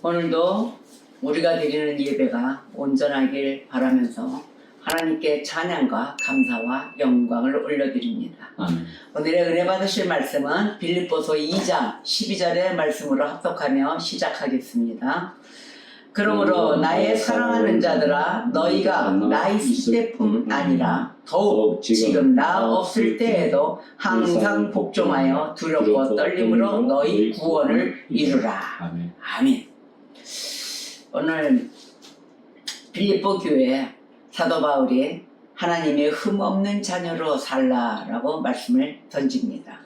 오늘도 우리가 드리는 예배가 온전하길 바라면서 하나님께 찬양과 감사와 영광을 올려드립니다. 오늘의 은혜 받으실 말씀은 빌립보서 2장 12절의 말씀으로 합독하며 시작하겠습니다. 그러므로 나의 사랑하는 자들아, 너희가 나 있을 때뿐 아니라 더욱 지금 나 없을 때에도 항상 복종하여 두렵고 떨림으로 너희 구원을 이루라. 아멘. 오늘 빌립보 교회 사도 바울이 하나님의 흠없는 자녀로 살라라고 말씀을 던집니다.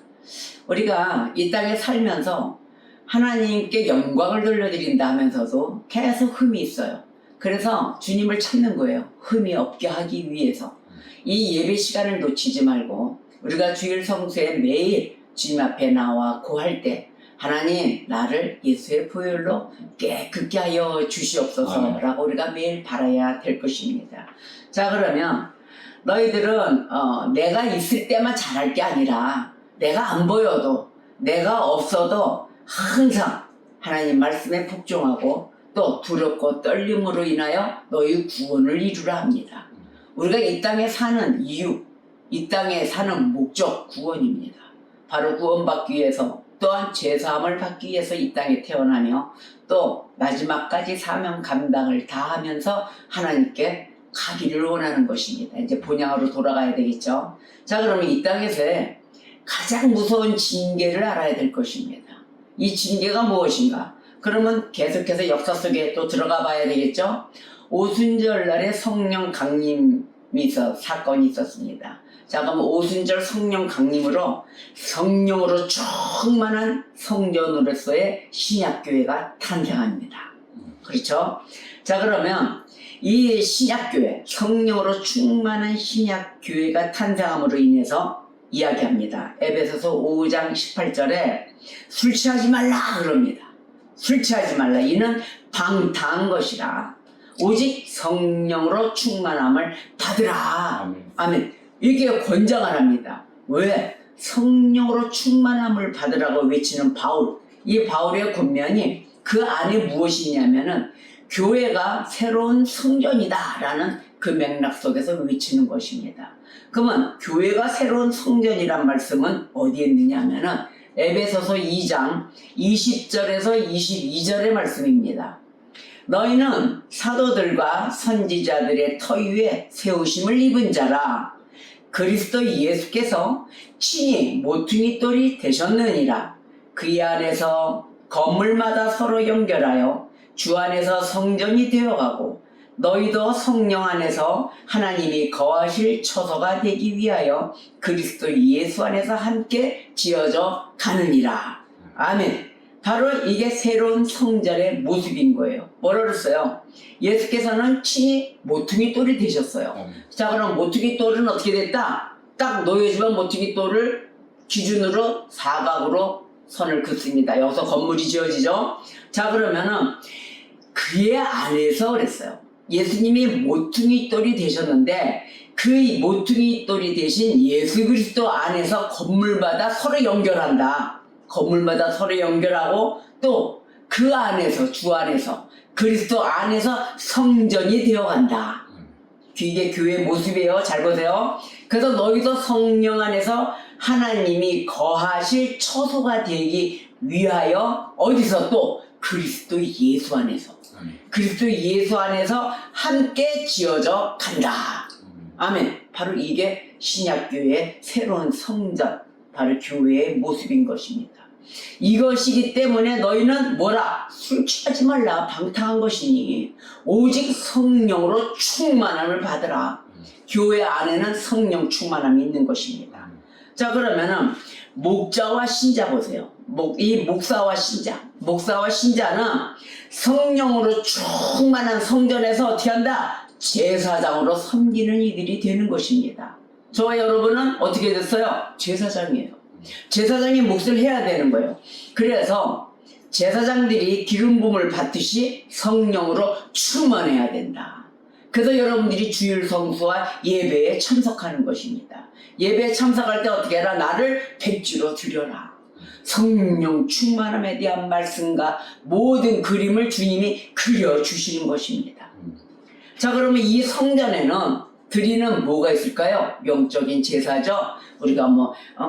우리가 이 땅에 살면서 하나님께 영광을 돌려드린다 하면서도 계속 흠이 있어요. 그래서 주님을 찾는 거예요. 흠이 없게 하기 위해서. 이 예배 시간을 놓치지 말고 우리가 주일 성수에 매일 주님 앞에 나와 구할 때 하나님 나를 예수의 보혈로 깨끗게 하여 주시옵소서라고 우리가 매일 바라야 될 것입니다. 자, 그러면 너희들은 내가 있을 때만 잘할 게 아니라 내가 안 보여도 내가 없어도 항상 하나님 말씀에 복종하고 또 두렵고 떨림으로 인하여 너희 구원을 이루라 합니다. 우리가 이 땅에 사는 이유, 이 땅에 사는 목적 구원입니다. 바로 구원받기 위해서 또한 죄사함을 받기 위해서 이 땅에 태어나며 또 마지막까지 사명 감당을 다하면서 하나님께 가기를 원하는 것입니다. 이제 본향으로 돌아가야 되겠죠. 자, 그러면 이 땅에서의 가장 무서운 징계를 알아야 될 것입니다. 이 징계가 무엇인가? 그러면 계속해서 역사 속에 또 들어가 봐야 되겠죠. 오순절 날에 성령 강림이 사건이 있었습니다. 자, 그럼 오순절 성령 강림으로 성령으로 충만한 성전으로서의 신약교회가 탄생합니다. 그렇죠? 자, 그러면 이 신약교회, 성령으로 충만한 신약교회가 탄생함으로 인해서 이야기합니다. 에베소서 5장 18절에 술 취하지 말라 그럽니다. 술 취하지 말라. 이는 방탕한 것이라. 오직 성령으로 충만함을 받으라. 아멘. 이게 권장을 합니다. 왜? 성령으로 충만함을 받으라고 외치는 바울. 이 바울의 권면이 그 안에 무엇이 있냐면은 교회가 새로운 성전이다라는 그 맥락 속에서 외치는 것입니다. 그러면 교회가 새로운 성전이란 말씀은 어디에 있느냐 하면은 에베소서 2장 20절에서 22절의 말씀입니다. 너희는 사도들과 선지자들의 터 위에 세우심을 입은 자라. 그리스도 예수께서 친히 모퉁이 돌이 되셨느니라. 그의 안에서 건물마다 서로 연결하여 주 안에서 성전이 되어가고 너희도 성령 안에서 하나님이 거하실 처소가 되기 위하여 그리스도 예수 안에서 함께 지어져 가느니라. 아멘. 바로 이게 새로운 성전의 모습인 거예요. 뭐라 그랬어요? 예수께서는 친히 모퉁이 돌이 되셨어요. 자, 그럼 모퉁이 돌은 어떻게 됐다? 딱 놓여지면 모퉁이 돌을 기준으로 사각으로 선을 긋습니다. 여기서 건물이 지어지죠. 자, 그러면은 그의 안에서 그랬어요. 예수님이 모퉁이 돌이 되셨는데 그 모퉁이 돌이 되신 예수 그리스도 안에서 건물마다 서로 연결한다. 건물마다 서로 연결하고 또 그 안에서 주 안에서 그리스도 안에서 성전이 되어간다. 이게 교회의 모습이에요. 잘 보세요. 그래서 너희도 성령 안에서 하나님이 거하실 처소가 되기 위하여 어디서 또 그리스도 예수 안에서 그리스도 예수 안에서 함께 지어져 간다. 아멘. 바로 이게 신약교회의 새로운 성전, 바로 교회의 모습인 것입니다. 이것이기 때문에 너희는 뭐라? 술 취하지 말라. 방탕한 것이니 오직 성령으로 충만함을 받으라. 교회 안에는 성령 충만함이 있는 것입니다. 자, 그러면은 목자와 신자 보세요. 이 목사와 신자는 성령으로 충만한 성전에서 어떻게 한다? 제사장으로 섬기는 이들이 되는 것입니다. 저와 여러분은 어떻게 됐어요? 제사장이에요. 제사장이 몫을 해야 되는 거예요. 그래서 제사장들이 기름 부음을 받듯이 성령으로 충만해야 된다. 그래서 여러분들이 주일 성수와 예배에 참석하는 것입니다. 예배에 참석할 때 어떻게 해라? 나를 백지로 드려라. 성령 충만함에 대한 말씀과 모든 그림을 주님이 그려주시는 것입니다. 자, 그러면 이 성전에는 드리는 뭐가 있을까요? 영적인 제사죠. 우리가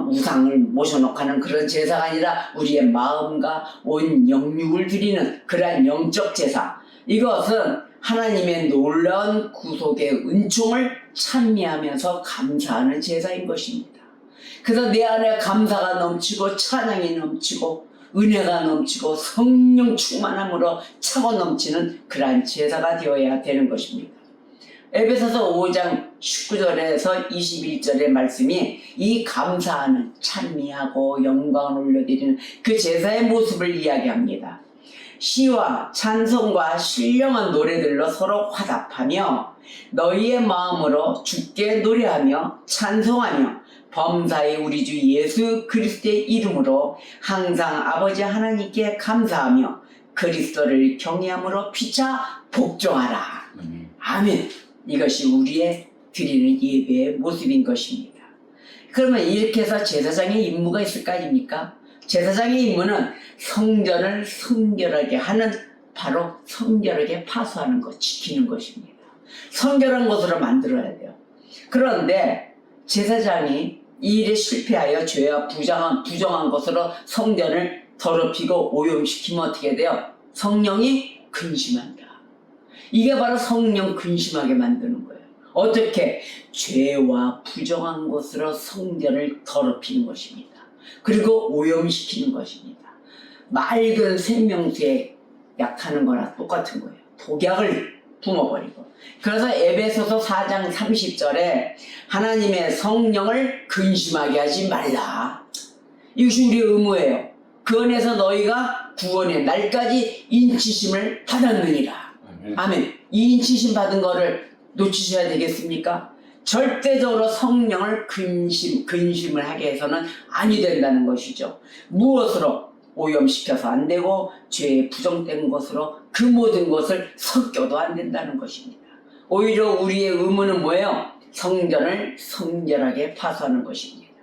우상을 모셔놓고 하는 그런 제사가 아니라 우리의 마음과 온 영육을 드리는 그러한 영적 제사. 이것은 하나님의 놀라운 구속의 은총을 찬미하면서 감사하는 제사인 것입니다. 그래서 내 안에 감사가 넘치고 찬양이 넘치고 은혜가 넘치고 성령 충만함으로 차고 넘치는 그러한 제사가 되어야 되는 것입니다. 에베소서 5장 19절에서 21절의 말씀이 이 감사하는 찬미하고 영광을 올려드리는 그 제사의 모습을 이야기합니다. 시와 찬송과 신령한 노래들로 서로 화답하며 너희의 마음으로 주께 노래하며 찬송하며 범사의 우리 주 예수 그리스도의 이름으로 항상 아버지 하나님께 감사하며 그리스도를 경외함으로 피차 복종하라. 아멘. 이것이 우리의 드리는 예배의 모습인 것입니다. 그러면 이렇게 해서 제사장의 임무가 있을까 아닙니까? 제사장의 임무는 성전을 성결하게 하는, 바로 성결하게 파수하는 것, 지키는 것입니다. 성결한 것으로 만들어야 돼요. 그런데 제사장이 이 일에 실패하여 죄와 부정한 것으로 성전을 더럽히고 오염시키면 어떻게 돼요? 성령이 근심한다. 이게 바로 성령 근심하게 만드는 거예요. 어떻게? 죄와 부정한 것으로 성전을 더럽히는 것입니다. 그리고 오염시키는 것입니다. 맑은 생명수에 약하는 거나 똑같은 거예요. 독약을 뿜어버리고. 그래서 에베소서 4장 30절에 하나님의 성령을 근심하게 하지 말라. 이것이 우리의 의무예요. 그 안에서 너희가 구원의 날까지 인치심을 받았느니라. 아멘. 이 인치심 받은 거를 놓치셔야 되겠습니까? 절대적으로 성령을 근심을 하게 해서는 아니 된다는 것이죠. 무엇으로? 오염시켜서 안 되고 죄에 부정된 것으로 그 모든 것을 섞여도 안 된다는 것입니다. 오히려 우리의 의무는 뭐예요? 성전을 성결하게 파수하는 것입니다.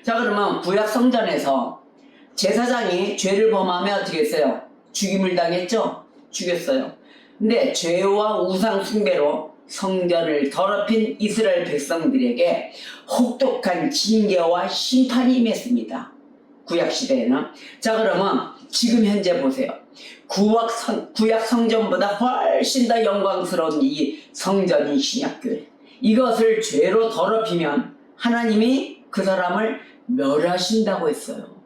자, 그러면 구약 성전에서 제사장이 죄를 범하면 어떻게 했어요? 죽임을 당했죠? 죽였어요. 근데 죄와 우상 숭배로 성전을 더럽힌 이스라엘 백성들에게 혹독한 징계와 심판이 임했습니다. 구약시대에는. 자, 그러면 지금 현재 보세요. 구약 성전보다 훨씬 더 영광스러운 이 성전인 신약교회, 이것을 죄로 더럽히면 하나님이 그 사람을 멸하신다고 했어요.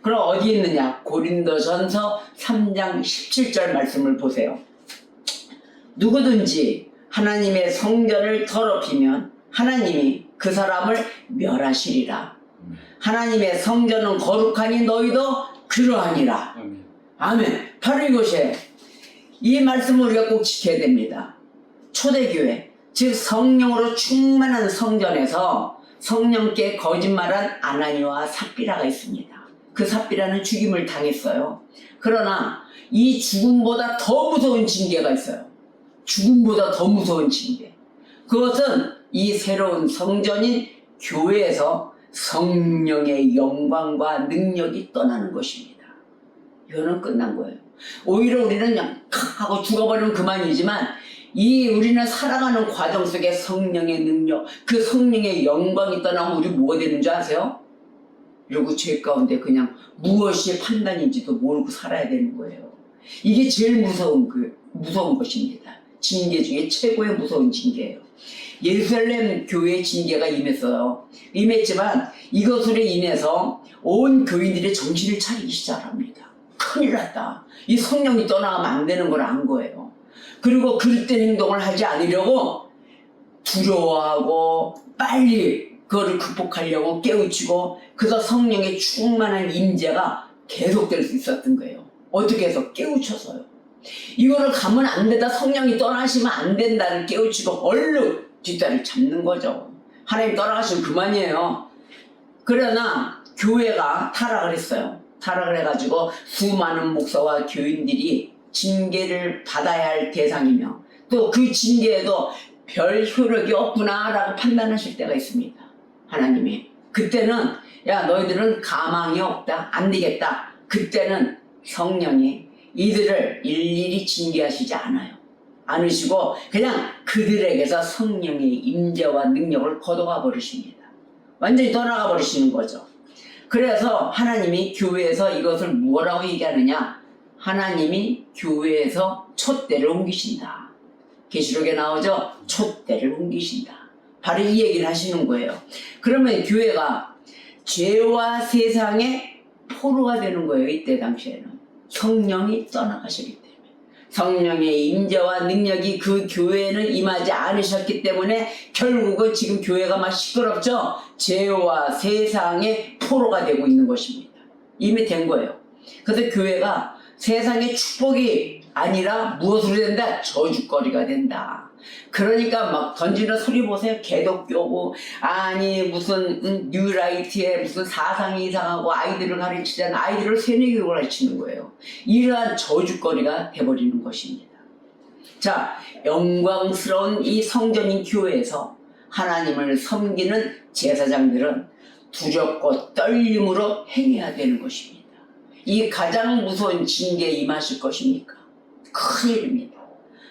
그럼 어디 있느냐? 고린도전서 3장 17절 말씀을 보세요. 누구든지 하나님의 성전을 더럽히면 하나님이 그 사람을 멸하시리라. 하나님의 성전은 거룩하니 너희도 그러하니라. 아멘. 바로 이것이에요. 이 말씀을 우리가 꼭 지켜야 됩니다. 초대교회, 즉 성령으로 충만한 성전에서 성령께 거짓말한 아나니와 삽비라가 있습니다. 그 삽비라는 죽임을 당했어요. 그러나 이 죽음보다 더 무서운 징계가 있어요. 죽음보다 더 무서운 징계. 그것은 이 새로운 성전인 교회에서 성령의 영광과 능력이 떠나는 것입니다. 이거는 끝난 거예요. 오히려 우리는 그냥 칵 하고 죽어버리면 그만이지만 우리는 살아가는 과정 속에 성령의 능력, 그 성령의 영광이 떠나면 우리 뭐가 되는 줄 아세요? 이러고 죄 가운데 그냥 무엇이 판단인지도 모르고 살아야 되는 거예요. 이게 제일 무서운 것입니다. 징계 중에 최고의 무서운 징계예요. 예루살렘 교회의 징계가 임했지만 이것으로 인해서 온 교인들이 정신을 차리기 시작합니다. 큰일 났다. 이 성령이 떠나가면 안 되는 걸 안 거예요. 그리고 그릇된 행동을 하지 않으려고 두려워하고 빨리 그거를 극복하려고 깨우치고, 그래서 성령의 충만한 임재가 계속될 수 있었던 거예요. 어떻게 해서? 깨우쳐서요. 이거를 가면 안 된다, 성령이 떠나시면 안 된다를 깨우치고 얼른 뒷다리를 잡는 거죠. 하나님 떠나가시면 그만이에요. 그러나 교회가 타락을 했어요. 타락을 해가지고 수많은 목사와 교인들이 징계를 받아야 할 대상이며 또 그 징계에도 별 효력이 없구나 라고 판단하실 때가 있습니다. 하나님이. 그때는 야 너희들은 가망이 없다. 안 되겠다. 그때는 성령이 이들을 일일이 징계하시지 않으시고 그냥 그들에게서 성령의 임재와 능력을 걷어가 버리십니다. 완전히 떠나가 버리시는 거죠. 그래서 하나님이 교회에서 이것을 뭐라고 얘기하느냐? 하나님이 교회에서 촛대를 옮기신다. 계시록에 나오죠? 촛대를 옮기신다. 바로 이 얘기를 하시는 거예요. 그러면 교회가 죄와 세상의 포로가 되는 거예요. 이때 당시에는 성령이 떠나가시기 때문에 성령의 임재와 능력이 그 교회에는 임하지 않으셨기 때문에 결국은 지금 교회가 막 시끄럽죠. 죄와 세상의 포로가 되고 있는 것입니다. 이미 된 거예요. 그래서 교회가 세상의 축복이 아니라 무엇으로 된다? 저주거리가 된다. 그러니까 막 던지는 소리 보세요. 개독교고 아니 무슨 뉴라이트에 무슨 사상이 이상하고 아이들을 가르치자는 아이들을 세뇌교육을 가르치는 거예요. 이러한 저주거리가 돼버리는 것입니다. 자, 영광스러운 이 성전인 교회에서 하나님을 섬기는 제사장들은 두렵고 떨림으로 행해야 되는 것입니다. 이 가장 무서운 징계에 임하실 것입니까? 큰일입니다.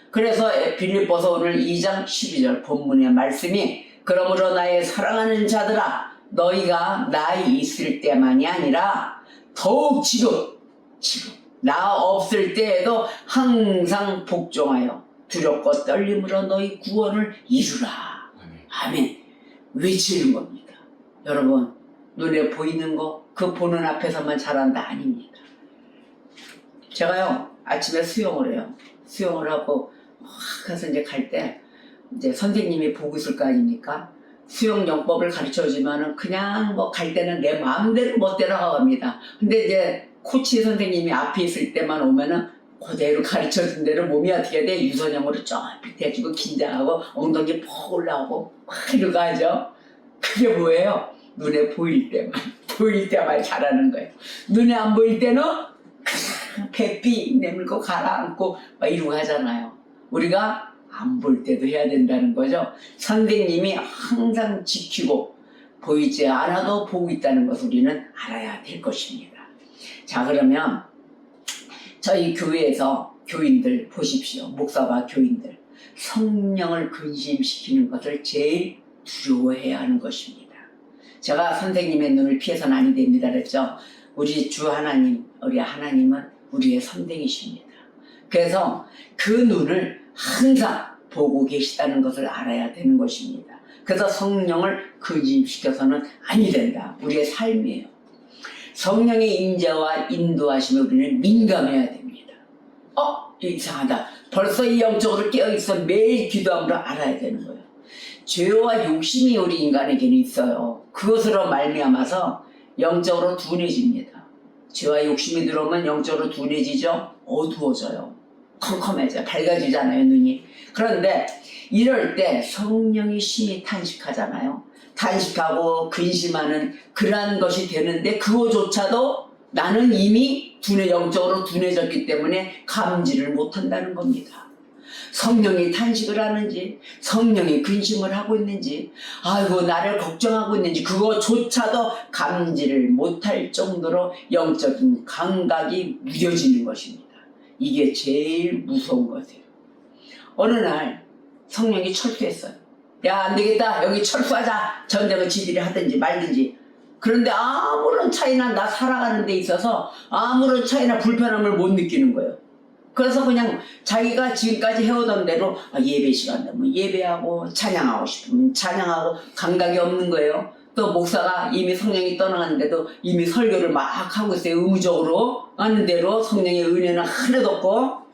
그래서 빌립보서 오늘 2장 12절 본문의 말씀이 그러므로 나의 사랑하는 자들아 너희가 나이 있을 때만이 아니라 더욱 지금 나 없을 때에도 항상 복종하여 두렵고 떨림으로 너희 구원을 이루라. 아멘. 외치는 겁니다. 여러분 눈에 보이는 거 그 보는 앞에서만 잘한다 아닙니다. 제가요 아침에 수영을 해요. 수영을 하고 가서 이제 갈 때 이제 선생님이 보고 있을 거 아닙니까? 수영 영법을 가르쳐주면은 그냥 뭐 갈 때는 내 마음대로 멋대로 갑니다. 근데 이제 코치 선생님이 앞에 있을 때만 오면은 그대로 가르쳐준 대로 몸이 어떻게 돼? 유선형으로 쫄깃해지고 긴장하고 엉덩이 퍽 올라오고 막 이러고 하죠. 그게 뭐예요? 눈에 보일 때만 잘하는 거예요. 눈에 안 보일 때는 배삐 내밀고 가라앉고 막 이러고 하잖아요. 우리가 안 볼 때도 해야 된다는 거죠. 선생님이 항상 지키고 보이지 않아도 보고 있다는 것을 우리는 알아야 될 것입니다. 자, 그러면 저희 교회에서 교인들 보십시오. 목사와 교인들 성령을 근심시키는 것을 제일 두려워해야 하는 것입니다. 제가 선생님의 눈을 피해서는 아니 됩니다 그랬죠. 우리 주 하나님, 우리 하나님은 우리의 선생이십니다. 그래서 그 눈을 항상 보고 계시다는 것을 알아야 되는 것입니다. 그래서 성령을 근심시켜서는 아니 된다. 우리의 삶이에요. 성령의 임재와 인도하심에 우리는 민감해야 됩니다. 이상하다. 벌써 이 영적으로 깨어있어 매일 기도함으로 알아야 되는 거예요. 죄와 욕심이 우리 인간에게는 있어요. 그것으로 말미암아서 영적으로 둔해집니다. 죄와 욕심이 들어오면 영적으로 둔해지죠. 어두워져요. 컴컴해져요. 밝아지잖아요 눈이. 그런데 이럴 때 성령이 심히 탄식하잖아요. 탄식하고 근심하는 그러한 것이 되는데 그거조차도 나는 이미 영적으로 둔해졌기 때문에 감지를 못한다는 겁니다. 성령이 탄식을 하는지 성령이 근심을 하고 있는지 아이고 나를 걱정하고 있는지 그거조차도 감지를 못할 정도로 영적인 감각이 무뎌지는 것입니다. 이게 제일 무서운 것이에요. 어느 날 성령이 철수했어요. 야 안되겠다 여기 철수하자. 전쟁을 지들이 하든지 말든지. 그런데 아무런 차이나 나 살아가는 데 있어서 아무런 차이나 불편함을 못 느끼는 거예요. 그래서 그냥 자기가 지금까지 해오던 대로 예배 시간 되면 예배하고 찬양하고 싶으면 찬양하고 감각이 없는 거예요. 또 목사가 이미 성령이 떠나갔는데도 이미 설교를 막 하고 있어요. 의무적으로 하는 대로 성령의 은혜는 하나도 없고.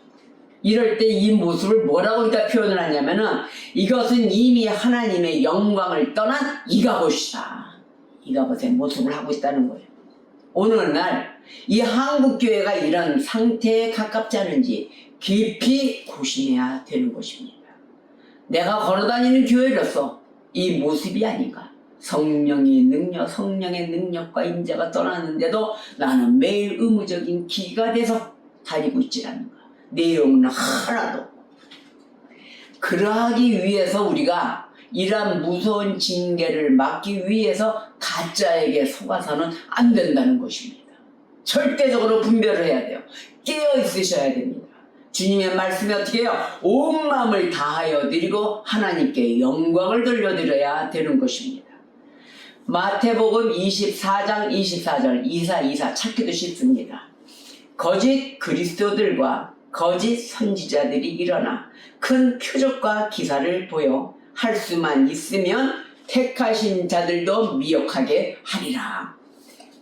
이럴 때 이 모습을 뭐라고 일단 표현을 하냐면은 이것은 이미 하나님의 영광을 떠난 이가봇이다. 이가봇의 모습을 하고 있다는 거예요. 오늘날 이 한국교회가 이런 상태에 가깝지 않은지 깊이 고심해야 되는 것입니다. 내가 걸어다니는 교회로서 이 모습이 아닌가. 성령의 능력과 임재가 떠났는데도 나는 매일 의무적인 기가 돼서 다니고 있지 않는가. 내용은 하나도 없고. 그러하기 위해서 우리가 이러한 무서운 징계를 막기 위해서 가짜에게 속아서는 안 된다는 것입니다. 절대적으로 분별을 해야 돼요. 깨어 있으셔야 됩니다. 주님의 말씀이 어떻게 해요? 온 마음을 다하여 드리고 하나님께 영광을 돌려드려야 되는 것입니다. 마태복음 24장 24절 이사 찾기도 쉽습니다. 거짓 그리스도들과 거짓 선지자들이 일어나 큰 표적과 기사를 보여 할 수만 있으면 택하신 자들도 미혹하게 하리라.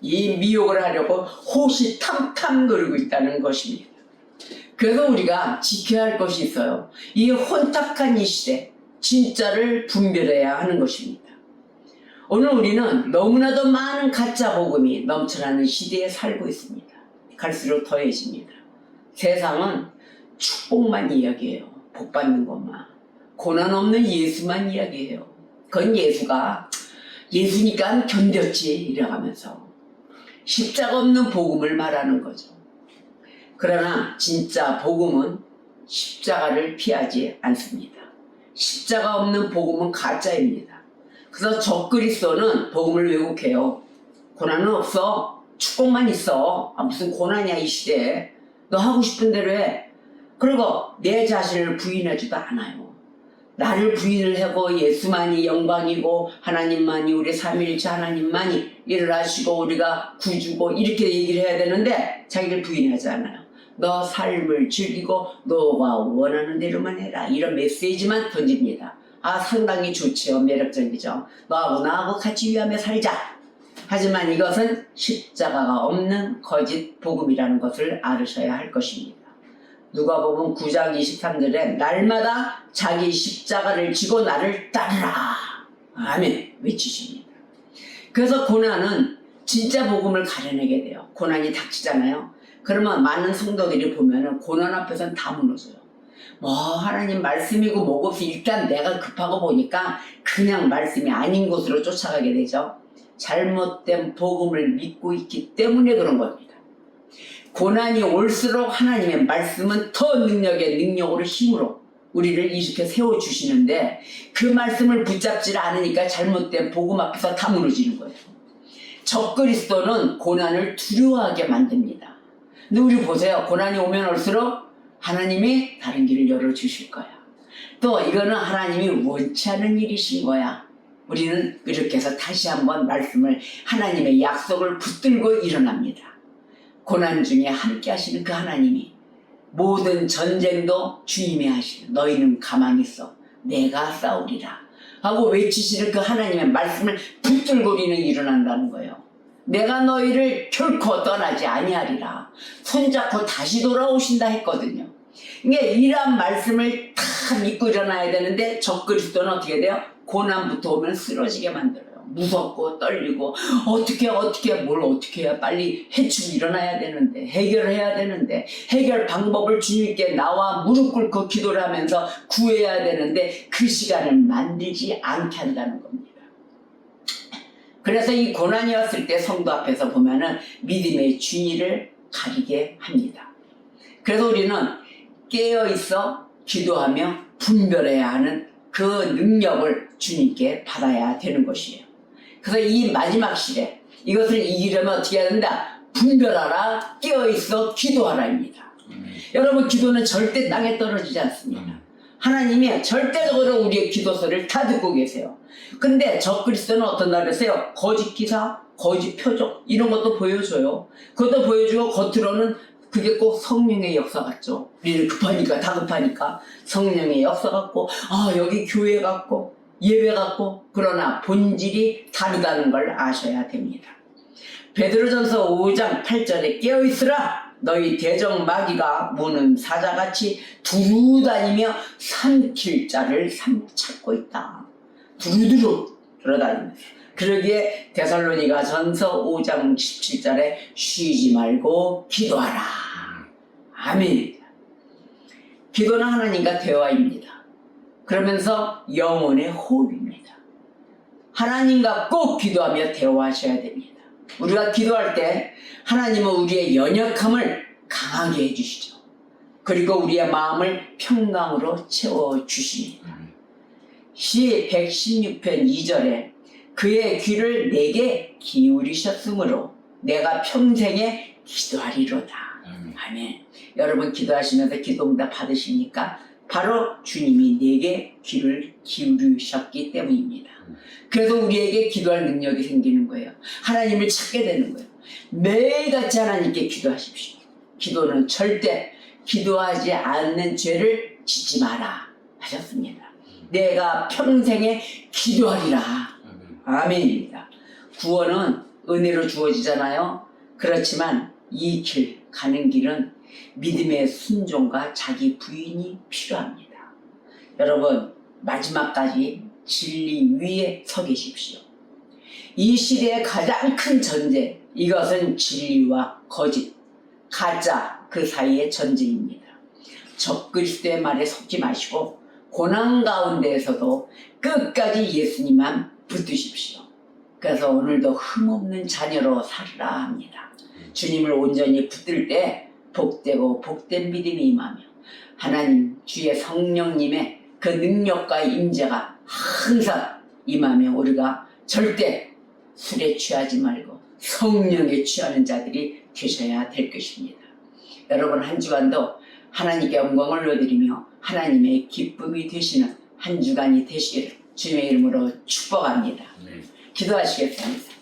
이 미혹을 하려고 호시탐탐 노리고 있다는 것입니다. 그래서 우리가 지켜야 할 것이 있어요. 이 혼탁한 이 시대 진짜를 분별해야 하는 것입니다. 오늘 우리는 너무나도 많은 가짜 복음이 넘쳐나는 시대에 살고 있습니다. 갈수록 더해집니다. 세상은 축복만 이야기해요. 복 받는 것만. 고난 없는 예수만 이야기해요. 그건 예수니까 견뎠지 이래가면서 십자가 없는 복음을 말하는 거죠. 그러나 진짜 복음은 십자가를 피하지 않습니다. 십자가 없는 복음은 가짜입니다. 그래서 적그리스도는 복음을 왜곡해요. 고난은 없어. 축복만 있어. 무슨 고난이야 이 시대에. 너 하고 싶은 대로 해. 그리고 내 자신을 부인하지도 않아요. 나를 부인을 하고 예수만이 영광이고 하나님만이 우리 삼위일체 하나님만이 일을 하시고 우리가 구주고 이렇게 얘기를 해야 되는데 자기를 부인하지 않아요. 너 삶을 즐기고 너가 원하는 대로만 해라. 이런 메시지만 던집니다. 상당히 좋죠. 매력적이죠. 너하고 나하고 같이 위하며 살자. 하지만 이것은 십자가가 없는 거짓 복음이라는 것을 알으셔야 할 것입니다. 누가복음 9장 23절에 날마다 자기 십자가를 지고 나를 따르라. 아멘 외치십니다. 그래서 고난은 진짜 복음을 가려내게 돼요. 고난이 닥치잖아요. 그러면 많은 성도들이 보면은 고난 앞에서는 다 무너져요. 하나님 말씀이고 뭐고 없이 일단 내가 급하고 보니까 그냥 말씀이 아닌 곳으로 쫓아가게 되죠. 잘못된 복음을 믿고 있기 때문에 그런 겁니다. 고난이 올수록 하나님의 말씀은 더 능력으로 힘으로 우리를 이렇게 세워주시는데 그 말씀을 붙잡지 않으니까 잘못된 복음 앞에서 다 무너지는 거예요. 적그리스도는 고난을 두려워하게 만듭니다. 근데 우리 보세요. 고난이 오면 올수록 하나님이 다른 길을 열어주실 거야. 또 이거는 하나님이 원치 않은 일이신 거야. 우리는 이렇게 해서 다시 한번 말씀을 하나님의 약속을 붙들고 일어납니다. 고난 중에 함께 하시는 그 하나님이 모든 전쟁도 주님이 하시는 너희는 가만히 있어 내가 싸우리라 하고 외치시는 그 하나님의 말씀을 붙들고 우리는 일어난다는 거예요. 내가 너희를 결코 떠나지 아니하리라. 손잡고 다시 돌아오신다 했거든요. 이게 이러한 말씀을 다 믿고 일어나야 되는데 적그리스도는 어떻게 돼요? 고난부터 오면 쓰러지게 만들어요. 무섭고 떨리고 어떻게 해야 빨리 해치고 일어나야 되는데 해결을 해야 되는데 해결 방법을 주님께 나와 무릎 꿇고 기도를 하면서 구해야 되는데 그 시간을 만들지 않게 한다는 겁니다. 그래서 이 고난이 왔을 때 성도 앞에서 보면은 믿음의 준이를 가리게 합니다. 그래서 우리는 깨어있어 기도하며 분별해야 하는 그 능력을 주님께 받아야 되는 것이에요. 그래서 이 마지막 시대 이것을 이기려면 어떻게 해야 된다? 분별하라, 깨어있어 기도하라입니다. 여러분 기도는 절대 땅에 떨어지지 않습니다. 하나님이 절대적으로 우리의 기도서를 다 듣고 계세요. 근데 적그리스도는 어떤 날이세요? 거짓 기사, 거짓 표적 이런 것도 보여줘요. 그것도 보여주고 겉으로는 그게 꼭 성령의 역사 같죠. 우리는 다급하니까 성령의 역사 같고 여기 교회 같고 예배 같고 그러나 본질이 다르다는 걸 아셔야 됩니다. 베드로전서 5장 8절에 깨어있으라 너희 대적 마귀가 무는 사자같이 두루다니며 삼킬 자를 찾고 있다. 두루두루 돌아다니면서 그러기에 데살로니가 전서 5장 17절에 쉬지 말고 기도하라. 아멘입니다. 기도는 하나님과 대화입니다. 그러면서 영혼의 호흡입니다. 하나님과 꼭 기도하며 대화하셔야 됩니다. 우리가 기도할 때 하나님은 우리의 연약함을 강하게 해주시죠. 그리고 우리의 마음을 평강으로 채워주십니다. 시 116편 2절에 그의 귀를 내게 기울이셨으므로 내가 평생에 기도하리로다. 아멘. 여러분 기도하시면서 기도응답 받으십니까? 바로 주님이 내게 귀를 기울이셨기 때문입니다. 그래서 우리에게 기도할 능력이 생기는 거예요. 하나님을 찾게 되는 거예요. 매일같이 하나님께 기도하십시오. 기도는 절대 기도하지 않는 죄를 짓지 마라 하셨습니다. 내가 평생에 기도하리라. 아멘입니다. 구원은 은혜로 주어지잖아요. 그렇지만 이 길, 가는 길은 믿음의 순종과 자기 부인이 필요합니다. 여러분 마지막까지 진리 위에 서 계십시오. 이 시대의 가장 큰 전쟁, 이것은 진리와 거짓, 가짜 그 사이의 전쟁입니다. 적그리스도의 말에 속지 마시고 고난 가운데에서도 끝까지 예수님만 붙드십시오. 그래서 오늘도 흠없는 자녀로 살으라 합니다. 주님을 온전히 붙들 때 복되고 복된 믿음이 임하며 하나님 주의 성령님의 그 능력과 임재가 항상 임하며 우리가 절대 술에 취하지 말고 성령에 취하는 자들이 되셔야 될 것입니다. 여러분 한 주간도 하나님께 영광을 올려드리며 하나님의 기쁨이 되시는 한 주간이 되시기를 주님의 이름으로 축복합니다. 기도하시겠습니다.